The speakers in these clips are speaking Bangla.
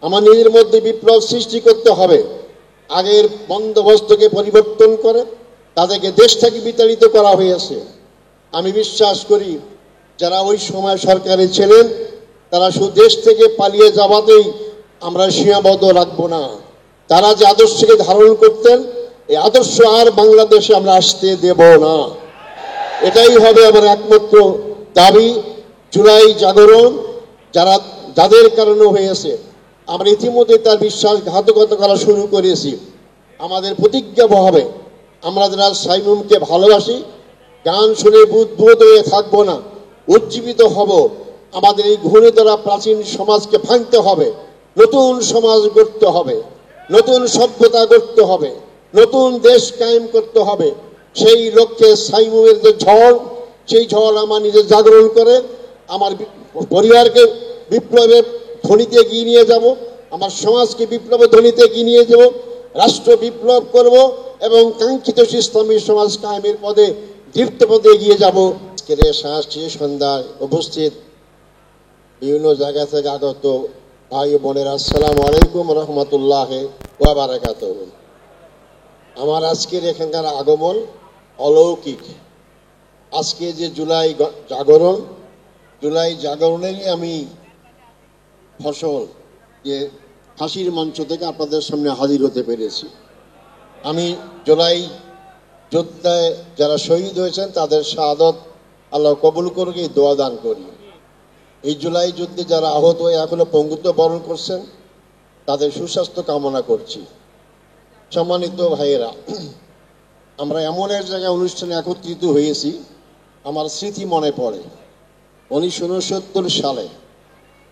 আমার নিজের মধ্যে বিপ্লব সৃষ্টি করতে হবে। আগের বন্দোবস্তকে পরিবর্তন করে তাদেরকে দেশ থেকে বিতাড়িত করা হয়েছে। আমি বিশ্বাস করি যারা ওই সময় সরকারে ছিলেন তারা শুধু দেশ থেকে পালিয়ে যাওয়াতেই আমরা সীমাবদ্ধ রাখবো না। তারা যে আদর্শকে ধারণ করতেন এই আদর্শ আর বাংলাদেশে আমরা আসতে দেব না। এটাই হবে আমার একমাত্র দাবি। জুলাই জাগরণ যাদের কারণে হয়েছে আমরা ইতিমধ্যে তার বিশ্বাসঘাতকতা করা শুরু করেছি। আমাদের প্রতিজ্ঞা হবে আমরা যারা সাইমুমকে ভালোবাসি গান শুনে বুদ্বুদ হয়ে থাকবো না, উজ্জীবিত হব। আমাদের এই ঘূর্ণিধরা প্রাচীন সমাজকে ভাঙতে হবে, নতুন সমাজ গড়তে হবে, নতুন সভ্যতা গড়তে হবে, নতুন দেশ কায়েম করতে হবে। সেই লক্ষ্যে সাইমুমের যে ঝড়, সেই ঝড় আমার নিজে জাগরণ করে আমার পরিবারকে বিপ্লবের ধ্বনিতে এগিয়ে নিয়ে যাব, আমার সমাজকে বিপ্লবের ধ্বনিতে এগিয়ে নিয়ে যাব, রাষ্ট্র বিপ্লব করব এবং কাঙ্ক্ষিত ইসলামী সমাজ কায়েমের পদে দীপ্ত পদে এগিয়ে যাব। সাহসী সন্ধ্যায় উপস্থিত বিভিন্ন জায়গা থেকে আগত ভাই বোনেরা, আসসালামু আলাইকুম রহমতুল্লাহ ওয়া বারাকাতুহু। আমার আজকের এখানকার আগমন অলৌকিক। আজকে যে জুলাই জাগরণেরই আমি ফসল যে ফাঁসির মঞ্চ থেকে আপনাদের সামনে হাজির হতে পেরেছি। আমি জুলাই যোদ্ধায় যারা শহীদ হয়েছেন তাদের শাহাদত আল্লাহ কবুল করুক, এই দোয়া দান করি। এই জুলাই যুদ্ধে যারা আহত হয়ে এখনো পঙ্গুত্ব বরণ করছেন তাদের সুস্বাস্থ্য কামনা করছি। সম্মানিত ভাইয়েরা, আমরা এমন এক জায়গায় অনুষ্ঠানে একত্রিত হয়েছি, আমার স্মৃতি মনে পড়ে 1969 সালে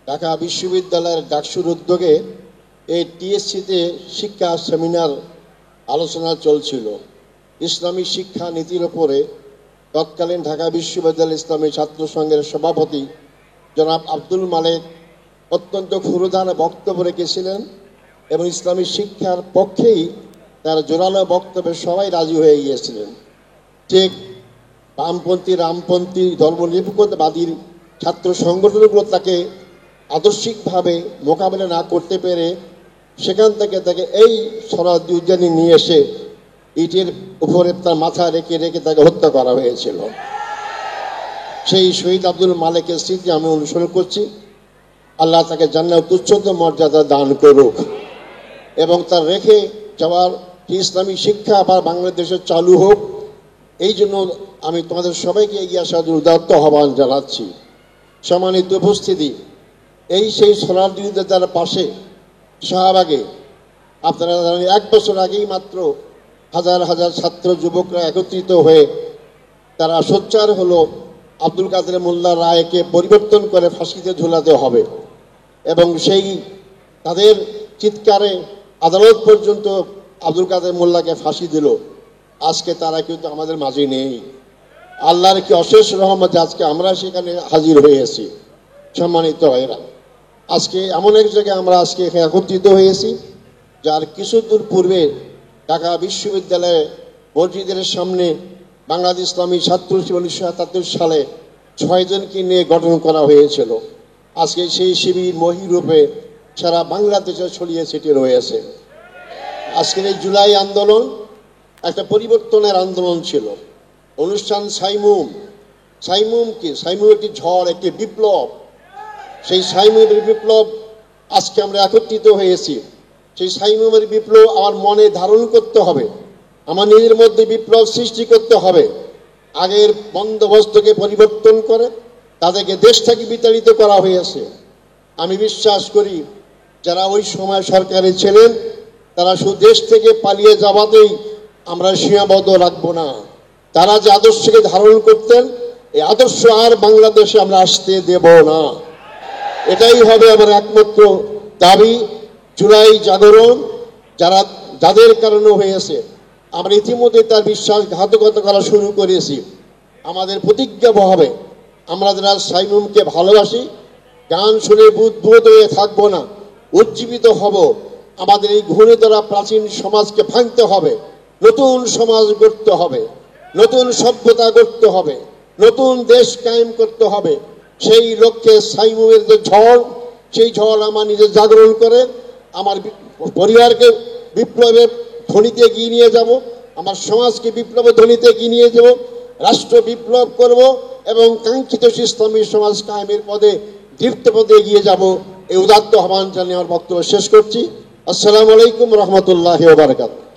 ঢাকা বিশ্ববিদ্যালয়ের ডাকসুর উদ্যোগে এই টিএসসিতে শিক্ষা সেমিনার আলোচনা চলছিল ইসলামী শিক্ষা নীতির ওপরে। তৎকালীন ঢাকা বিশ্ববিদ্যালয় ইসলামী ছাত্র সংঘের সভাপতি জনাব আব্দুল মালেক অত্যন্ত ক্ষুরধার বক্তব্য রেখেছিলেন এবং ইসলামী শিক্ষার পক্ষেই তার জোরালো বক্তব্যে সবাই রাজি হয়ে গিয়েছিলেন। ঠিক রামপন্থী ধর্মনিরপেক্ষতাবাদীর ছাত্র সংগঠনগুলো তাকে আদর্শিকভাবে মোকাবেলা না করতে পেরে সেখান থেকে তাকে এই সরাদি উদ্যানে নিয়ে এসে ইটের উপরে তার মাথা রেখে তাকে হত্যা করা হয়েছিল। সেই শহীদ আব্দুল মালেকের স্মৃতি আমি অনুসরণ করছি। আল্লাহ তাকে জান্নাতুল উচ্চতম মর্যাদা দান করুক এবং তার রেখে যাওয়ার ইসলামী শিক্ষা আবার বাংলাদেশে চালু হোক। এই জন্য আমি তোমাদের সবাইকে এগিয়ে আসার জন্য উদাত্ত আহ্বান জানাচ্ছি। সম্মানিত উপস্থিতি, এই সেই সোনারদি যার পাশে শাহবাগে আপনারা জানেন 1 বছর আগেই মাত্র হাজার হাজার ছাত্র যুবকরা একত্রিত হয়ে তারা সোচ্চার হলো আব্দুল কাদের মোল্লা রায়কে পরিবর্তন করে ফাঁসিতে ঝুলাতে হবে এবং সেই তাদের চিৎকারে আদালত পর্যন্ত আব্দুল কাদের মোল্লাকে ফাঁসি দিল। আজকে তারা কিন্তু আমাদের মাঝে নেই। আল্লাহর কি অশেষ রহমত আজকে আমরা সেখানে হাজির হয়েছি। সম্মানিত ভাইরা, আজকে এমন এক জায়গায় আমরা আজকে এখানে একত্রিত হয়েছি যার কিছু দূর পূর্বে ঢাকা বিশ্ববিদ্যালয়ে মসজিদের সামনে বাংলাদেশ ইসলামী ছাত্র 1977 সালে 6 জনকে নিয়ে গঠন করা হয়েছিল। আজকে সেই শিবির মহিরূপে সারা বাংলাদেশে ছড়িয়ে ছিটিয়ে রয়েছে। আজকের এই জুলাই আন্দোলন একটা পরিবর্তনের আন্দোলন ছিল। অনুষ্ঠান সাইমুম একটি ঝড়, একটি বিপ্লব। সেই সাইমুমের বিপ্লব আজকে আমরা একত্রিত হয়েছি। সেই সাইমুমের বিপ্লব আমার মনে ধারণ করতে হবে, আমার নিজের মধ্যে বিপ্লব সৃষ্টি করতে হবে। আগের বন্দোবস্তকে পরিবর্তন করে তাদেরকে দেশ থেকে বিতাড়িত করা হয়েছে। আমি বিশ্বাস করি যারা ওই সময় সরকারে ছিলেন তারা শুধু দেশ থেকে পালিয়ে যাওয়াতেই আমরা সীমাবদ্ধ রাখবো না। তারা যে আদর্শকে ধারণ করতেন এই আদর্শ আর বাংলাদেশে আমরা আসতে দেব না। এটাই হবে আমার একমাত্র দাবি। জুলাই জাগরণ যাদের কারণে হয়েছে আমরা ইতিমধ্যে তার বিশ্বাসঘাতকতা করা শুরু করেছি। আমাদের প্রতিজ্ঞা হবে আমরা যারা সাইমুমকে ভালোবাসি গান শুনে বুদ্বুদ হয়ে থাকবো না, উজ্জীবিত হব। আমাদের এই ঘূর্ণিধরা প্রাচীন সমাজকে ভাঙতে হবে, নতুন সমাজ গড়তে হবে, নতুন সভ্যতা গড়তে হবে, নতুন দেশ কায়েম করতে হবে। সেই লক্ষ্যে সাইমুমের যে ঝড়, সেই ঝড় আমার নিজের জাগরণ করে আমার পরিবারকে বিপ্লবের ধ্বনিতে এগিয়ে নিয়ে যাব, আমার সমাজকে বিপ্লবের ধ্বনিতে এগিয়ে নিয়ে যাব, রাষ্ট্র বিপ্লব করব এবং কাঙ্ক্ষিত ইসলামী সমাজ কায়েমের পদে দীপ্ত পদে এগিয়ে যাব। এই উদাত্ত আহ্বান জানিয়ে আমার বক্তব্য শেষ করছি। আসসালামু আলাইকুম রহমতুল্লাহি ওয়া বারাকাতুহু।